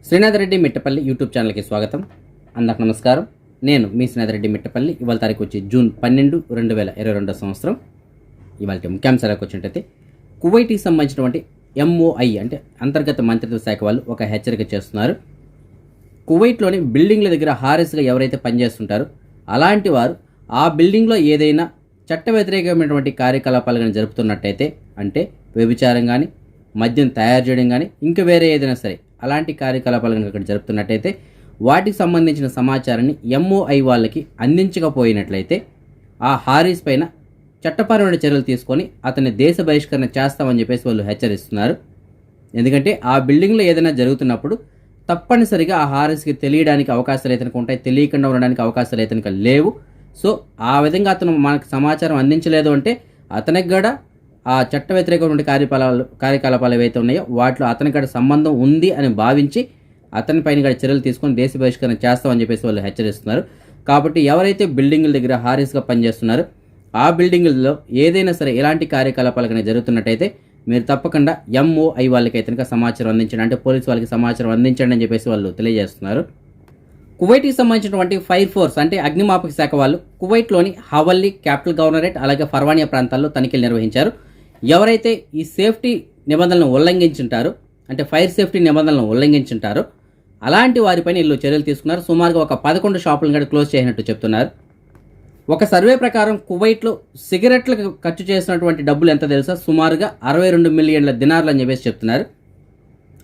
Srinath Reddy Mittapalli YouTube ఛానల్కి స్వాగతం. అందరికి నమస్కారం. నేను మీ శ్రీనాథ్ రెడ్డి మిట్టపల్లి. ఇవాళ తారీఖు వచ్చి జూన్ 12, 2022 సంవత్సరం. ఇవాళ ముఖ్యాంశాలకు వచ్చినట్టయితే కువైట్కి సంబంధించినటువంటి MOI అంటే అంతర్గత మంత్రిత్వ శాఖ వాళ్ళు ఒక హెచ్చరిక చేస్తున్నారు. కువైట్లోని బిల్డింగ్ల దగ్గర హారెస్గా ఎవరైతే పనిచేస్తుంటారో అలాంటి వారు ఆ బిల్డింగ్లో ఏదైనా చట్ట వ్యతిరేకమైనటువంటి కార్యకలాపాలు కానీ జరుపుతున్నట్టయితే, అంటే వ్యభిచారం కానీ, మద్యం తయారు చేయడం కానీ, ఇంకా వేరే ఏదైనా సరే అలాంటి కార్యకలాపాలు కనుక అక్కడ జరుపుతున్నట్టయితే వాటికి సంబంధించిన సమాచారాన్ని MOI వాళ్ళకి అందించకపోయినట్లయితే ఆ హారీస్ పైన చట్టపరమైన చర్యలు తీసుకొని అతన్ని దేశ బహిష్కరణ చేస్తామని చెప్పేసి వాళ్ళు హెచ్చరిస్తున్నారు. ఎందుకంటే ఆ బిల్డింగ్లో ఏదైనా జరుగుతున్నప్పుడు తప్పనిసరిగా ఆ హారీస్కి తెలియడానికి అవకాశాలు అయితే ఉంటాయి, తెలియకుండా ఉండడానికి అవకాశాలు అయితే లేవు. సో ఆ విధంగా అతను మనకు సమాచారం అందించలేదు అంటే అతనికి కూడా ఆ చట్ట వ్యతిరేకమైన కార్యకలాపాలు ఏవైతే ఉన్నాయో వాటిలో అతనికి కూడా సంబంధం ఉంది అని భావించి అతని పైన కూడా చర్యలు తీసుకొని దేశ బహిష్కరణ చేస్తామని చెప్పేసి వాళ్ళు హెచ్చరిస్తున్నారు. కాబట్టి ఎవరైతే బిల్డింగుల దగ్గర హారీస్గా పనిచేస్తున్నారో ఆ బిల్డింగుల్లో ఏదైనా సరే ఇలాంటి కార్యకలాపాలు కానీ జరుగుతున్నట్టయితే మీరు తప్పకుండా MOI వాళ్ళకైతే సమాచారం అందించండి, అంటే పోలీసు వాళ్ళకి సమాచారం అందించండి అని చెప్పేసి వాళ్ళు తెలియజేస్తున్నారు. కువైట్కి సంబంధించినటువంటి ఫైర్ ఫోర్స్ అంటే అగ్నిమాపక శాఖ వాళ్ళు కువైట్లోని హవల్లీ, క్యాపిటల్ గవర్నరేట్ అలాగే ఫర్వానియా ప్రాంతాల్లో తనిఖీలు నిర్వహించారు. ఎవరైతే ఈ సేఫ్టీ నిబంధనలను ఉల్లంఘించుంటారో, అంటే ఫైర్ సేఫ్టీ నిబంధనలను ఉల్లంఘించుంటారో అలాంటి వారిపైన వీళ్ళు చర్యలు తీసుకున్నారు. సుమారుగా ఒక 11 షాపులను కూడా క్లోజ్ చేసినట్టు చెప్తున్నారు. ఒక సర్వే ప్రకారం కువైట్లో సిగరెట్లకు ఖర్చు చేసినటువంటి డబ్బులు ఎంత తెలుసా? సుమారుగా 62 మిలియన్ల దినార్లు అని చెప్పేసి చెప్తున్నారు.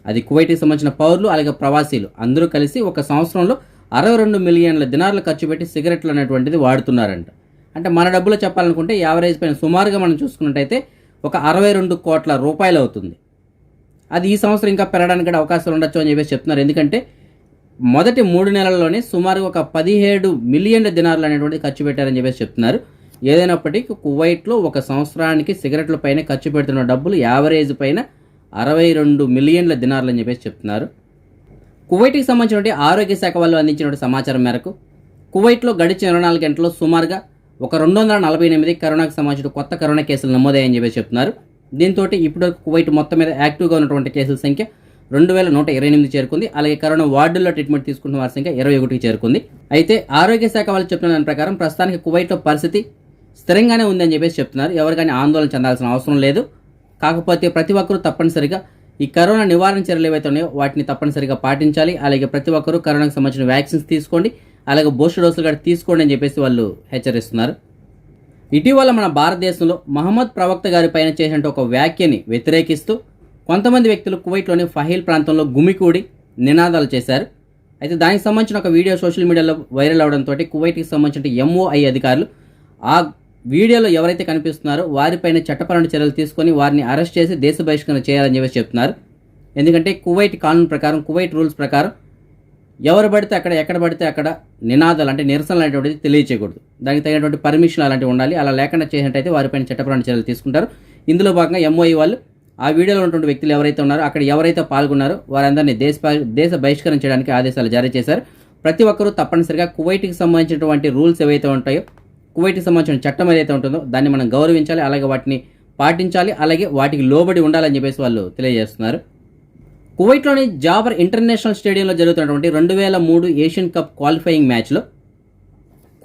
అది కువైట్కి సంబంధించిన పౌరులు అలాగే ప్రవాసీలు అందరూ కలిసి ఒక సంవత్సరంలో 62 మిలియన్ల దినార్లు ఖర్చు పెట్టి సిగరెట్లు అనేటువంటిది వాడుతున్నారంట. అంటే మన డబ్బులు చెప్పాలనుకుంటే యావరేజ్ పైన సుమారుగా మనం చూసుకున్నట్టయితే ఒక 62 కోట్ల రూపాయలు అవుతుంది. అది ఈ సంవత్సరం ఇంకా పెరగడానికి కూడా అవకాశాలు ఉండొచ్చు అని చెప్పేసి చెప్తున్నారు. ఎందుకంటే మొదటి 3 నెలల్లోనే సుమారుగా ఒక 17 మిలియన్ల దినార్లు అనేటువంటిది ఖర్చు పెట్టారని చెప్పేసి చెప్తున్నారు. ఏదైనప్పటికీ కువైట్లో ఒక సంవత్సరానికి సిగరెట్ల పైన ఖర్చు పెడుతున్న డబ్బులు యావరేజ్ పైన 62 మిలియన్ల దినార్లు అని చెప్పేసి చెప్తున్నారు. కువైట్కి సంబంధించినటువంటి ఆరోగ్య శాఖ వాళ్ళు అందించిన సమాచారం మేరకు కువైట్లో గడిచిన 24 గంటల్లో సుమారుగా ఒక 248 కరోనాకు సంబంధించిన కొత్త కరోనా కేసులు నమోదయ్యాయని చెప్పేసి చెప్తున్నారు. దీంతో ఇప్పటివరకు కువైట్ మొత్తం మీద యాక్టివ్గా ఉన్నటువంటి కేసుల సంఖ్య 2128 చేరుకుంది. అలాగే కరోనా వార్డుల్లో ట్రీట్మెంట్ తీసుకుంటున్న వారి సంఖ్య 21కి చేరుకుంది. అయితే ఆరోగ్య శాఖ వాళ్ళు చెప్తున్న దాని ప్రకారం ప్రస్తుతానికి కువైట్లో పరిస్థితి స్థిరంగానే ఉందని చెప్పేసి చెప్తున్నారు. ఎవరికైనా ఆందోళన చెందాల్సిన అవసరం లేదు. కాకపోతే ప్రతి ఒక్కరూ తప్పనిసరిగా ఈ కరోనా నివారణ చర్యలు ఏవైతే ఉన్నాయో వాటిని తప్పనిసరిగా పాటించాలి. అలాగే ప్రతి ఒక్కరూ కరోనాకు సంబంధించిన వ్యాక్సిన్స్ తీసుకోండి, అలాగే బూస్టర్ డోసులు కూడా తీసుకోండి అని చెప్పేసి వాళ్ళు హెచ్చరిస్తున్నారు. ఇటీవల మన భారతదేశంలో మహమ్మద్ ప్రవక్త గారి పైన చేసినట్టు ఒక వ్యాఖ్యని వ్యతిరేకిస్తూ కొంతమంది వ్యక్తులు కువైట్లోని ఫహీల్ ప్రాంతంలో గుమికూడి నినాదాలు చేశారు. అయితే దానికి సంబంధించిన ఒక వీడియో సోషల్ మీడియాలో వైరల్ అవడంతో కువైట్కి సంబంధించిన MOI అధికారులు ఆ వీడియోలో ఎవరైతే కనిపిస్తున్నారో వారిపైన చట్టపరమైన చర్యలు తీసుకొని వారిని అరెస్ట్ చేసి దేశ బహిష్కరణ చేయాలని చెప్పేసి చెప్తున్నారు. ఎందుకంటే కువైట్ కానూన్ ప్రకారం, కువైట్ రూల్స్ ప్రకారం ఎవరు పడితే అక్కడ, ఎక్కడ పడితే అక్కడ నినాదాలు అంటే నిరసనలు అనేటువంటిది తెలియచేయకూడదు. దానికి తగినటువంటి పర్మిషన్ అలాంటివి ఉండాలి. అలా లేకుండా చేసినట్టయితే వారిపైన చట్టపరమైన చర్యలు తీసుకుంటారు. ఇందులో భాగంగా MOI వాళ్ళు ఆ వీడియోలో ఉన్నటువంటి వ్యక్తులు ఎవరైతే ఉన్నారో, అక్కడ ఎవరైతే పాల్గొన్నారో వారందరినీ దేశ బహిష్కరణ చేయడానికి ఆదేశాలు జారీ చేశారు. ప్రతి ఒక్కరూ తప్పనిసరిగా కువైట్కి సంబంధించినటువంటి రూల్స్ ఏవైతే ఉంటాయో, కువైట్కి సంబంధించిన చట్టం ఏదైతే ఉంటుందో దాన్ని మనం గౌరవించాలి, అలాగే వాటిని పాటించాలి, అలాగే వాటికి లోబడి ఉండాలని చెప్పేసి వాళ్ళు తెలియజేస్తున్నారు. కువైట్లోని జాబర్ ఇంటర్నేషనల్ స్టేడియంలో జరుగుతున్నటువంటి 2003 ఏషియన్ కప్ క్వాలిఫైయింగ్ మ్యాచ్లో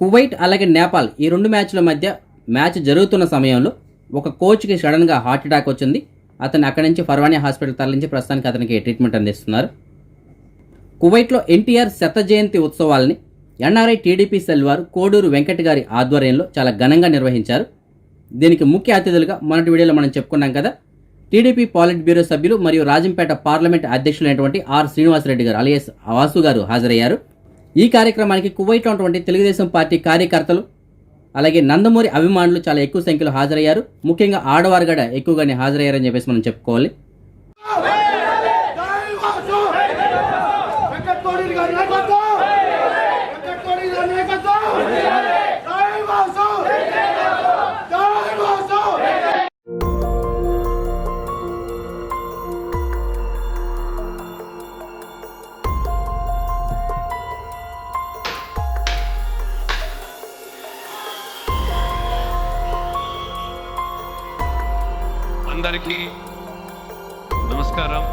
కువైట్ అలాగే నేపాల్ ఈ 2 మ్యాచ్ల మధ్య మ్యాచ్ జరుగుతున్న సమయంలో ఒక కోచ్కి సడన్గా హార్ట్ అటాక్ వచ్చింది. అతను అక్కడి నుంచి ఫర్వానియా హాస్పిటల్ తరలించి ప్రస్తుతానికి అతనికి ట్రీట్మెంట్ అందిస్తున్నారు. కువైట్లో NTR శత జయంతి ఉత్సవాల్ని NRI TDP సెల్ వారు కోడూరు వెంకట్ గారి ఆధ్వర్యంలో చాలా ఘనంగా నిర్వహించారు. దీనికి ముఖ్య అతిథులుగా మొన్నటి వీడియోలో మనం చెప్పుకున్నాం కదా, TDP పాలిట్ బ్యూరో సభ్యులు మరియు రాజంపేట పార్లమెంట్ అధ్యక్షులైనటువంటి R శ్రీనివాసరెడ్డి గారు అలియాస్ వాసు గారు హాజరయ్యారు. ఈ కార్యక్రమానికి కువైట్లో ఉన్నటువంటి తెలుగుదేశం పార్టీ కార్యకర్తలు అలాగే నందమూరి అభిమానులు చాలా ఎక్కువ సంఖ్యలో హాజరయ్యారు. ముఖ్యంగా ఆడవారు కూడా ఎక్కువగానే హాజరయ్యారని చెప్పేసి మనం చెప్పుకోవాలి. అందరికీ నమస్కారం.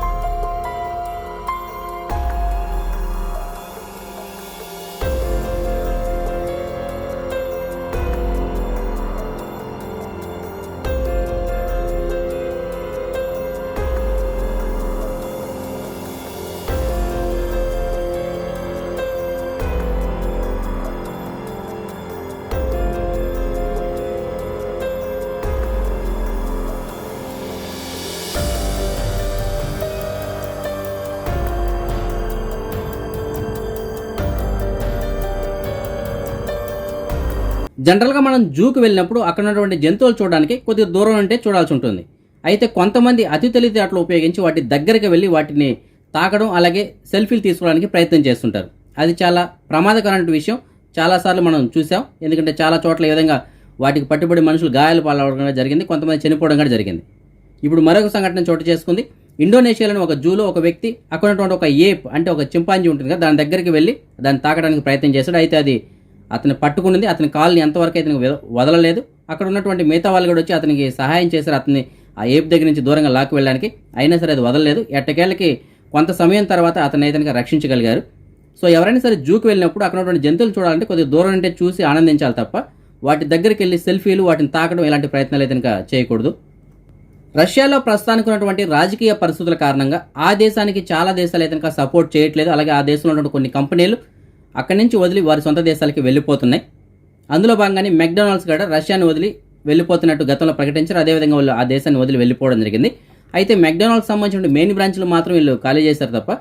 జనరల్గా మనం జూకి వెళ్ళినప్పుడు అక్కడ ఉన్నటువంటి జంతువులు చూడడానికి కొద్దిగా దూరం ఉంటే చూడాల్సి ఉంటుంది. అయితే కొంతమంది అతి తెలివితేటలు ఉపయోగించి వాటి దగ్గరికి వెళ్ళి వాటిని తాకడం, అలాగే సెల్ఫీలు తీసుకోవడానికి ప్రయత్నం చేస్తుంటారు. అది చాలా ప్రమాదకరమైన విషయం. చాలాసార్లు మనం చూసాం. ఎందుకంటే చాలా చోట్ల ఈ విధంగా వాటికి పట్టుబడి మనుషులు గాయాలు పాలవడం జరిగింది, కొంతమంది చనిపోవడం కూడా జరిగింది. ఇప్పుడు మరొక సంఘటన చోటు చేసుకుంది. ఇండోనేషియాలోని ఒక జూలో ఒక వ్యక్తి అక్కడ ఉన్నటువంటి ఒక ఏప్ అంటే ఒక చింపాంజీ ఉంటుంది కదా, దాని దగ్గరికి వెళ్ళి దాన్ని తాకడానికి ప్రయత్నం చేశాడు. అయితే అది అతను పట్టుకున్నది, అతని కాల్ని ఎంతవరకు అయితే వదలలేదు. అక్కడ ఉన్నటువంటి మిగతా వాళ్ళు కూడా వచ్చి అతనికి సహాయం చేశారు, అతన్ని ఆ ఏప్ దగ్గర నుంచి దూరంగా లాక్కు వెళ్ళడానికి. అయినా సరే అది వదలలేదు. ఎట్టకేళ్ళకి కొంత సమయం తర్వాత అతను అయితే రక్షించగలిగారు. సో ఎవరైనా సరే జూకి వెళ్ళినప్పుడు అక్కడ ఉన్నటువంటి జంతువులు చూడాలంటే కొద్దిగా దూరం అంటే చూసి ఆనందించాలి తప్ప వాటి దగ్గరికి వెళ్ళి సెల్ఫీలు, వాటిని తాకడం ఇలాంటి ప్రయత్నాలు అయితే చేయకూడదు. రష్యాలో ప్రస్తుతానికి ఉన్నటువంటి రాజకీయ పరిస్థితుల కారణంగా ఆ దేశానికి చాలా దేశాలు అయితే సపోర్ట్ చేయట్లేదు. అలాగే ఆ దేశంలో ఉన్నటువంటి కొన్ని కంపెనీలు అక్కడి నుంచి వదిలి వారి సొంత దేశాలకి వెళ్ళిపోతున్నాయి. అందులో భాగంగానే మెక్డొనాల్డ్స్ కూడా రష్యాను వదిలి వెళ్ళిపోతున్నట్టు గతంలో ప్రకటించారు. అదేవిధంగా వాళ్ళు ఆ దేశాన్ని వదిలి వెళ్ళిపోవడం జరిగింది. అయితే మెక్డొనాల్డ్స్ సంబంధించిన మెయిన్ బ్రాంచ్లు మాత్రం వీళ్ళు ఖాళీ చేశారు తప్ప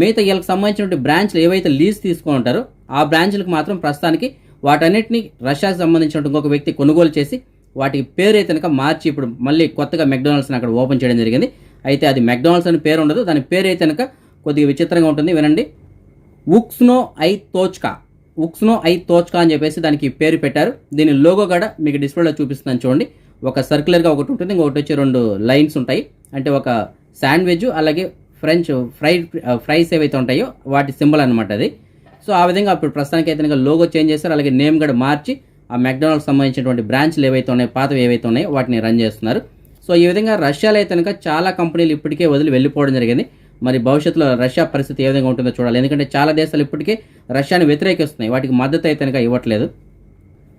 మిగతా వీళ్ళకి సంబంధించిన బ్రాంచ్లు ఏవైతే లీజ్ తీసుకొని ఉంటారో ఆ బ్రాంచ్లకు మాత్రం ప్రస్తుతానికి వాటన్నిటిని రష్యాకు సంబంధించిన ఇంకొక వ్యక్తి కొనుగోలు చేసి వాటికి పేరు అయితే మార్చి ఇప్పుడు మళ్ళీ కొత్తగా మెక్డొనాల్డ్స్ని అక్కడ ఓపెన్ చేయడం జరిగింది. అయితే అది మెక్డొనాల్డ్స్ అని పేరు ఉండదు, దాని పేరు అయితే కొద్దిగా విచిత్రంగా ఉంటుంది. వినండి, ఉక్స్నో ఐ తోచ్కా అని చెప్పేసి దానికి పేరు పెట్టారు. దీని లోగో కూడా మీకు డిస్ప్లేలో చూపిస్తున్నాను చూడండి. ఒక సర్క్యులర్గా ఒకటి ఉంటుంది, ఇంకొకటి వచ్చి 2 లైన్స్ ఉంటాయి. అంటే ఒక శాండ్విచ్ అలాగే ఫ్రెంచ్ ఫ్రైస్ ఏవైతే ఉంటాయో వాటి సింబల్ అనమాట అది. సో ఆ విధంగా అప్పుడు ప్రస్తుతానికి అయితే లోగో చేంజ్ చేస్తారు. అలాగే నేమ్ కూడా మార్చి ఆ మెక్డొనాల్డ్స్ సంబంధించినటువంటి బ్రాంచ్లు ఏవైతే ఉన్నాయో, పాతవి ఏవైతే ఉన్నాయో వాటిని రన్ చేస్తున్నారు. సో ఈ విధంగా రష్యాలో అయితే చాలా కంపెనీలు ఇప్పటికే వదిలి వెళ్ళిపోవడం జరిగింది. మరి భవిష్యత్తులో రష్యా పరిస్థితి ఏ విధంగా ఉంటుందో చూడాలి. ఎందుకంటే చాలా దేశాలు ఇప్పటికే రష్యాను వ్యతిరేకిస్తున్నాయి, వాటికి మద్దతు అయితే ఇవ్వట్లేదు.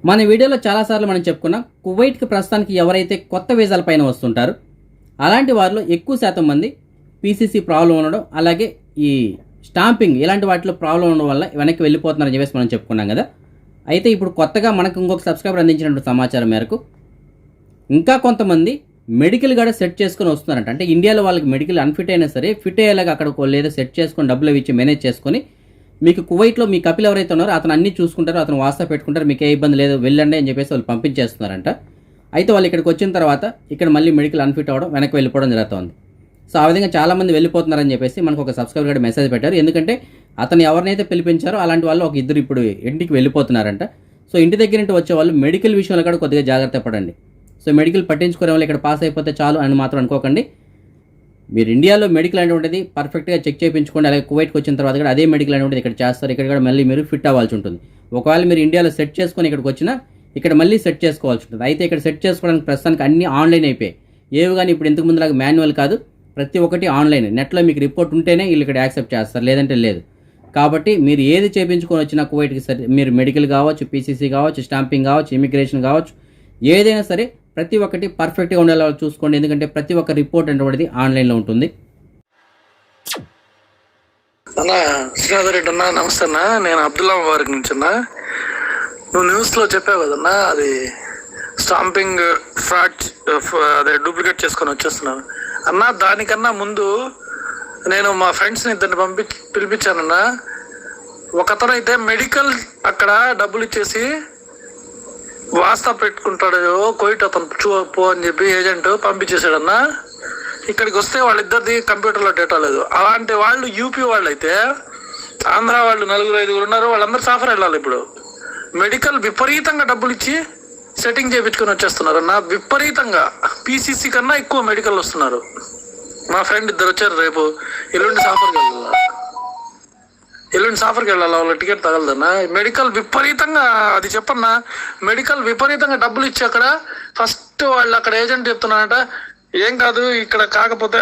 మన వీడియోలో చాలాసార్లు మనం చెప్పుకున్నాం, కువైట్కి ప్రస్తుతానికి ఎవరైతే కొత్త వీసాల పైన వస్తుంటారో అలాంటి వారిలో ఎక్కువ శాతం మంది పీసీసీ ప్రాబ్లం ఉండడం, అలాగే ఈ స్టాంపింగ్ ఇలాంటి వాటిలో ప్రాబ్లం ఉండడం వల్ల వెనక్కి వెళ్ళిపోతున్నారని చెప్పేసి మనం చెప్పుకున్నాం కదా. అయితే ఇప్పుడు కొత్తగా మనకు ఇంకొక సబ్స్క్రైబర్ అందించినటువంటి సమాచారం మేరకు ఇంకా కొంతమంది మెడికల్ కూడా సెట్ చేసుకొని వస్తున్నారంట. అంటే ఇండియాలో వాళ్ళకి మెడికల్ అన్ఫిట్ అయినా సరే ఫిట్ అయ్యేలాగా అక్కడ లేదా సెట్ చేసుకొని డబ్బులు ఇచ్చి మేనేజ్ చేసుకొని మీకు కువైట్లో మీ కపిల్ ఎవరైతే ఉన్నారో అతను అన్నీ చూసుకుంటారో, అతను వాట్సాప్ పెట్టుకుంటారు, మీకు ఏ ఇబ్బంది లేదు వెళ్ళండి అని చెప్పేసి వాళ్ళు పంపించేస్తున్నారంట. అయితే వాళ్ళు ఇక్కడికి వచ్చిన తర్వాత ఇక్కడ మళ్ళీ మెడికల్ అన్ఫిట్ అవ్వడం, వెనక్కి వెళ్ళిపోవడం జరుగుతుంది. సో ఆ విధంగా చాలామంది వెళ్ళిపోతున్నారని చెప్పేసి మనకు ఒక సబ్స్క్రైబర్ కూడా మెసేజ్ పెట్టారు. ఎందుకంటే అతను ఎవరినైతే పిలిపించారో అలాంటి వాళ్ళు ఒక ఇద్దరు ఇప్పుడు ఇంటికి వెళ్ళిపోతున్నారంట. సో ఇంటి దగ్గర నుంచి వచ్చే వాళ్ళు మెడికల్ విషయంలో కూడా కొద్దిగా జాగ్రత్త పడండి. సో మెడికల్ పట్టించుకునే వాళ్ళు ఇక్కడ పాస్ అయిపోతే చాలు అని మాత్రం అనుకోకండి. మీరు ఇండియాలో మెడికల్ అనేటువంటిది పర్ఫెక్ట్గా చెక్ చేయించుకోండి. అలాగే కువైట్కి వచ్చిన తర్వాత కూడా అదే మెడికల్ అనేటువంటిది ఇక్కడ చేస్తారు. ఇక్కడ కూడా మళ్ళీ మీరు ఫిట్ అవ్వాల్సి ఉంటుంది. ఒకవేళ మీరు ఇండియాలో సెట్ చేసుకొని ఇక్కడికి వచ్చినా ఇక్కడ మళ్ళీ సెట్ చేసుకోవాల్సి ఉంటుంది. అయితే ఇక్కడ సెట్ చేసుకోవడానికి ప్రస్తుతానికి అన్నీ ఆన్లైన్ అయిపోయాయి. ఏవి కానీ ఇప్పుడు ఇంతకు ముందులాగా మాన్యువల్ కాదు, ప్రతి ఒక్కటి ఆన్లైన్. నెట్లో మీకు రిపోర్ట్ ఉంటేనే వీళ్ళు ఇక్కడ యాక్సెప్ట్ చేస్తారు, లేదంటే లేదు. కాబట్టి మీరు ఏది చేయించుకొని వచ్చినా కువైట్కి సరే, మీరు మెడికల్ కావచ్చు, పీసీసీ కావచ్చు, స్టాంపింగ్ కావచ్చు, ఇమిగ్రేషన్ కావచ్చు, ఏదైనా సరే ప్రతి ఒక్కటి పర్ఫెక్ట్గా ఉండేలా చూసుకోండి. ఎందుకంటే ప్రతి ఒక్క రిపోర్ట్ అనేటువంటిది ఆన్లైన్లో ఉంటుంది. అన్న శ్రీనాథ్ రెడ్డి అన్న, నమస్తే అన్న. నేను అబ్దుల్లా వారికి నుంచి అన్న. నువ్వు న్యూస్లో చెప్పావు కదన్నా, అది స్టాంపింగ్ ఫ్రాడ్, అదే డూప్లికేట్ చేసుకొని వచ్చేస్తున్నాను అన్న. దానికన్నా ముందు నేను మా ఫ్రెండ్స్ని ఇద్దరిని పిలిపించానన్నా. ఒకతను అయితే మెడికల్ అక్కడ డబ్బులు ఇచ్చేసి వాస్తా పెట్టుకుంటాడు, కోయిట్ అతను పో అని చెప్పి ఏజెంట్ పంపించేశాడన్నా. ఇక్కడికి వస్తే వాళ్ళిద్దరిది కంప్యూటర్లో డేటా లేదు. అలాంటి వాళ్ళు యూపీ వాళ్ళు అయితే, ఆంధ్ర వాళ్ళు 4-5 ఉన్నారు, వాళ్ళందరూ సాఫర్ వెళ్ళాలి. ఇప్పుడు మెడికల్ విపరీతంగా డబ్బులు ఇచ్చి సెట్టింగ్ చేయించుకొని వచ్చేస్తున్నారు అన్న. విపరీతంగా పీసీసీ కన్నా ఎక్కువ మెడికల్ వస్తున్నారు. మా ఫ్రెండ్ ఇద్దరు వచ్చారు, రేపు ఎల్లుండి సాఫర్కి వెళ్ళాలి, వాళ్ళ టికెట్ తగలదన్నా. మెడికల్ విపరీతంగా, అది చెప్పన్నా, మెడికల్ విపరీతంగా డబ్బులు ఇచ్చి అక్కడ ఫస్ట్ వాళ్ళు అక్కడ ఏజెంట్ చెప్తున్నారంట, ఏం కాదు ఇక్కడ కాకపోతే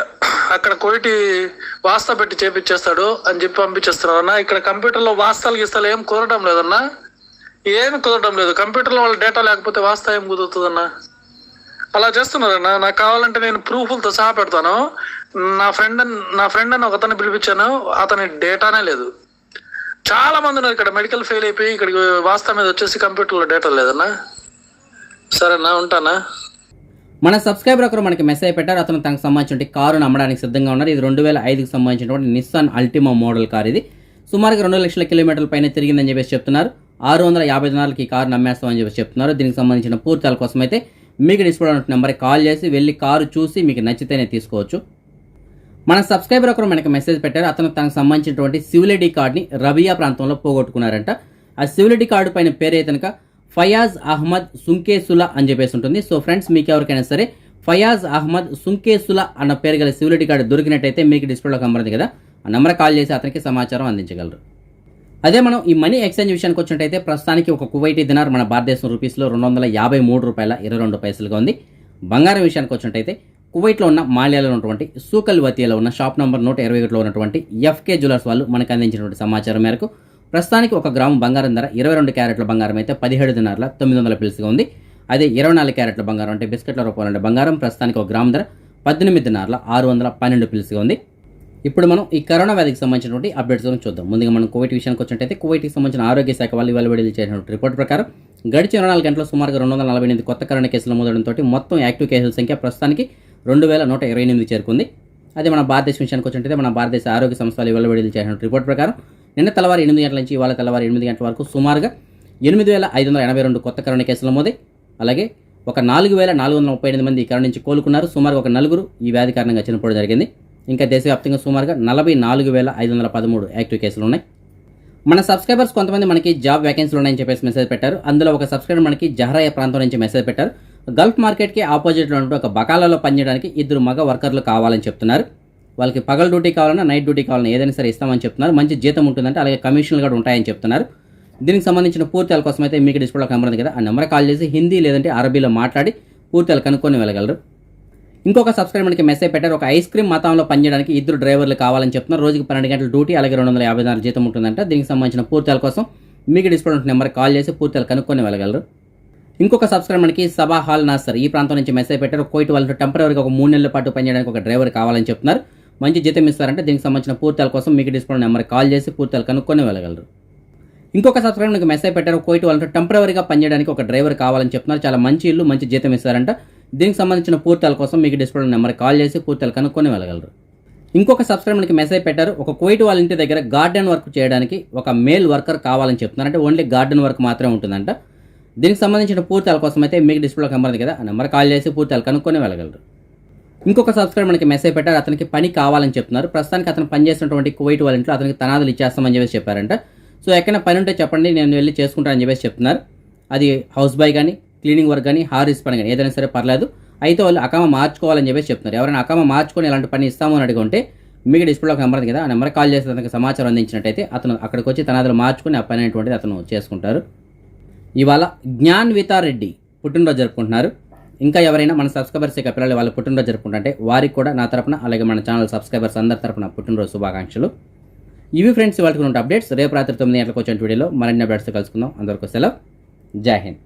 అక్కడ కోయిటి వాస్తా పెట్టి చేపించేస్తాడు అని చెప్పి పంపించేస్తున్నారు అన్న. ఇక్కడ కంప్యూటర్లో వాస్తాలు గీస్తాలు ఏం కుదరడం లేదన్నా, ఏమి కుదరడం లేదు. కంప్యూటర్లో వాళ్ళ డేటా లేకపోతే వాస్తా ఏం కుదురుతుందన్నా. అలా చేస్తున్నారన్నా. నాకు కావాలంటే నేను ప్రూఫ్లతో సహా పెడతాను. నా ఫ్రెండ్ అని ఒకతన్ని పిలిపించాను, అతని డేటానే లేదు. చాలా మంది ఉన్నారు ఇక్కడ మెడికల్ ఫెయిల్ అయిపోయి ఇక్కడికి వాస్తా మీద వచ్చేసి కంప్యూటర్లో డేటా లేదన్నా. సరేనా, ఉంటానా. మన సబ్స్క్రైబర్ ఒకరు మనకి మెసేజ్ పెట్టారు. అతను తనకు సంబంధించిన కారును అమ్మడానికి సిద్ధంగా ఉన్నారు. ఇది 2005కి సంబంధించినటువంటి నిస్సాన్ అల్టిమా మోడల్ కార్. ఇది సుమారుగా 2 లక్షల కిలోమీటర్ల పైన తిరిగిందని చెప్పేసి చెప్తున్నారు. 650 దినాలకి ఈ కారు నమ్మేస్తామని చెప్పి చెప్తున్నారు. దీనికి సంబంధించిన పూర్తాల కోసం అయితే మీకు డిస్ప్లే ఉన్న నెంబర్కి కాల్ చేసి వెళ్ళి కారు చూసి మీకు నచ్చితేనే తీసుకోవచ్చు. మన సబ్స్క్రైబర్ ఒకరు మనకి మెసేజ్ పెట్టారు. అతను తనకు సంబంధించినటువంటి సివిల్ ఐడి కార్డ్ని రబియా ప్రాంతంలో పోగొట్టుకున్నారంట. ఆ సివిల్ ఐడి కార్డు పైన పేరు అయితే కనుక ఫయాజ్ అహ్మద్ సుంకేసులా అని చెప్పేసి ఉంటుంది. సో ఫ్రెండ్స్, మీకు ఎవరికైనా సరే ఫయాజ్ అహ్మద్ సుంకేసులా అన్న పేరు గల సివిల్ ఐడి కార్డు దొరికినట్టయితే మీకు డిస్ప్లేలో కనబడుతుంది కదా, ఆ నెంబర్ కాల్ చేసి అతనికి సమాచారం అందించగలరు. అదే మనం ఈ మనీ ఎక్స్చేంజ్ విషయానికి వచ్చినట్టయితే ప్రస్తుతానికి ఒక కువైటీ దినార్ మన భారతదేశం రూపీస్లో 253 రూపాయల 22 పైసలుగా ఉంది. బంగారం విషయానికి వచ్చినట్టయితే కువైట్లో ఉన్న మాల్యాలో ఉన్నటువంటి సూకల్ వతియాలో ఉన్న షాప్ నంబర్ 121లో ఉన్నటువంటి ఎఫ్కే జ్యువెలర్స్ వాళ్ళు మనకు అందించినటువంటి సమాచారం మేరకు ప్రస్తుతానికి 1 గ్రాము బంగారం ధర 22 క్యారెట్ల బంగారం అయితే 17 దినార్ల 900 పిల్స్గా ఉంది. అదే 24 క్యారెట్ల బంగారం అంటే బిస్కెట్ల రూపంలో ఉండే బంగారం ప్రస్తుతానికి 1 గ్రాము ధర 18 దినార్ల 612 పిల్స్గా ఉంది. ఇప్పుడు మనం ఈ కరోనా వ్యాధికి సంబంధించినటువంటి అప్డేట్స్ గురించి చూద్దాం. ముందుగా మనం కోవిడ్ విషయానికి వచ్చినట్టయితే కోవిడ్కి సంబంధించిన ఆరోగ్య శాఖ వాళ్ళు ఇవాళ విడుదల చేసినటువంటి రిపోర్ట్ ప్రకారం గడిచిన 24 గంటల్లో సుమారుగా 248 కొత్త కరోనా కేసులు నమోదవడంతో మొత్తం యాక్టివ్ కేసుల సంఖ్య ప్రస్తుతానికి 2128 చేరుకుంది. అదే మన భారతదేశం విషయానికి వచ్చినట్టయితే మన భారతదేశ ఆరోగ్య సంస్థలు ఇవాళ విడుదల చేసిన రిపోర్ట్ ప్రకారం నిన్న తెల్లవారు 8 గంటల నుంచి ఇవాళ తెల్లవారు 8 గంటల వరకు సుమారుగా 8582 కొత్త కరోనా కేసులు నమోదై అలాగే ఒక 4438 మంది ఈ కరోనా నుంచి కోలుకున్నారు. సుమారుగా ఒక 4 ఈ వ్యాధి కారణంగా చనిపోవడం జరిగింది. ఇంకా దేశవ్యాప్తంగా సుమారుగా 44513 యాక్టివ్ కేసులు ఉన్నాయి. మన సబ్స్క్రైబర్స్ కొంతమంది మనకి జాబ్ వేకెన్సీలు ఉన్నాయని చెప్పేసి మెసేజ్ పెట్టారు. అందులో ఒక సబ్స్క్రైబర్ మనకి జహరాయ ప్రాంతం నుంచి మెసేజ్ పెట్టారు. గల్ఫ్ మార్కెట్కి ఆపోజిట్లో ఉన్న ఒక బకాలాలో పనిచేయడానికి 2 మగ వర్కర్లు కావాలని చెప్తున్నారు. వాళ్ళకి పగల డ్యూటీ కావాలన్నా నైట్ డ్యూటీ కావాలన్నా ఏదైనా సరే ఇస్తామని చెప్తున్నారు. మంచి జీతం ఉంటుందంటే అలాగే కమిషన్లు కూడా ఉంటాయని చెప్తున్నారు. దీనికి సంబంధించిన పూర్తిల కోసం అయితే మీకు డిస్ప్లేలో కనబడుతుంది కదా, ఆ నెంబర్ కాల్ చేసి హిందీ లేదంటే అరబీలో మాట్లాడి పూర్తిలు కనుక్కొని వెళ్ళగలరు. ఇంకొక సబ్స్క్రైబర్ మనకి మెసేజ్ పెట్టారు. ఒక ఐస్ క్రీమ్ మతంలో పనిచేయడానికి 2 డ్రైవర్లు కావాలని చెప్తున్నారు. రోజుకి 12 గంటల డ్యూటీ అలాగే 254 జీతం ఉంటుందంట. దీనికి సంబంధించిన పూర్తిల కోసం మీకు డిస్ప్లే నెంబర్ కాల్ చేసి పూర్తిలు కనుక్కొని వెళ్ళగలరు. ఇంకొక సబ్స్క్రైబర్ మనకి సబా హాల్ నాసర్ ఈ ప్రాంతం నుంచి మెసేజ్ పెట్టారు. కోయిట్ వాళ్ళతో టెంపరీగా ఒక 3 నెలల పాటు పనిచేయడానికి ఒక డ్రైవర్ కావాలని చెప్తున్నారు. మంచి జీతం ఇస్తారంటే దీనికి సంబంధించిన పూర్తిల కోసం మీకు డిస్ప్లే నెంబర్ కాల్ చేసి పూర్తిలు కనుక్కొని వెళ్ళగలరు. ఇంకొక సబ్స్క్రైబర్ మనకి మెసేజ్ పెట్టారు. కోయిట్ వాళ్ళతో టెంపరీగా పనిచేయడానికి ఒక డ్రైవర్ కావాలని చెప్తున్నారు. చాలా మంచి ఇల్లు, మంచి జీతం ఇస్తారంట. దీనికి సంబంధించిన పూర్తిల కోసం మీకు డిస్ప్లే నెంబర్ కాల్ చేసి పూర్తిలు కనుక్కొని వెళ్ళగలరు. ఇంకొక సబ్స్క్రైబర్ మనకి మెసేజ్ పెట్టారు. ఒక కోయిట్ వాళ్ళ ఇంటి దగ్గర గార్డెన్ వర్క్ చేయడానికి ఒక మేల్ వర్కర్ కావాలని చెప్తున్నారు. అంటే ఓన్లీ గార్డెన్ వర్క్ మాత్రమే ఉంటుందంట. దీనికి సంబంధించిన పూర్తిల కోసం అయితే మీకు డిస్ప్లే కనబడుతుంది కదా, ఆ నెంబర్ కాల్ చేసి పూర్తిలు కనుక్కొని వెళ్ళగలరు. ఇంకొక సబ్స్క్రైబర్ మనకి మెసేజ్ పెట్టారు. అతనికి పని కావాలని చెప్తున్నారు. ప్రస్తుతానికి అతను పనిచేసినటువంటి కువైట్ వాళ్ళ ఇంట్లో అతనికి తనాదులు ఇచ్చేస్తామని చెప్పేసి చెప్పారంట. సో ఎక్కడైనా పని ఉంటే చెప్పండి, నేను వెళ్ళి చేసుకుంటానని చెప్పేసి చెప్తున్నారు. అది హౌస్ బాయ్ కానీ క్లీనింగ్ వర్క్ కానీ హారీస్ పని కానీ ఏదైనా సరే పర్లేదు. అయితే వాళ్ళు అకామా మార్చుకోవాలని చెప్పేసి చెప్తున్నారు. ఎవరైనా అకామా మార్చుకొని ఇలాంటి పని ఇస్తామని అడిగి మీకు డిస్ప్లేలో కనబడుతుంది కదా, ఆ నెంబర్ కాల్ చేసి అతనికి సమాచారం అందించినట్టయితే అతను అక్కడికి వచ్చి తనాదులు మార్చుకొని ఆ పని అనేటువంటిది అతను చేసుకుంటారు. ఇవాళ జ్ఞాన్వితా రెడ్డి పుట్టినరోజు జరుపుకుంటున్నారు. ఇంకా ఎవరైనా మన సబ్స్క్రైబర్స్ యొక్క పిల్లలు వాళ్ళు పుట్టినరోజు జరుపుకుంటుంటే వారికి కూడా నా తరపున అలాగే మన ఛానల్ సబ్స్క్రైబర్స్ అందరి తరపున పుట్టినరోజు శుభాకాంక్షలు. ఇవి ఫ్రెండ్స్ వాళ్ళకి ఉన్న అప్డేట్స్. రేపు రాత్రి 9 గంటలకు వచ్చిన వీడియోలో మరిన్ని అప్డేట్స్ కలుసుకుందాం. అందరికీ సెలవు. జై హింద్.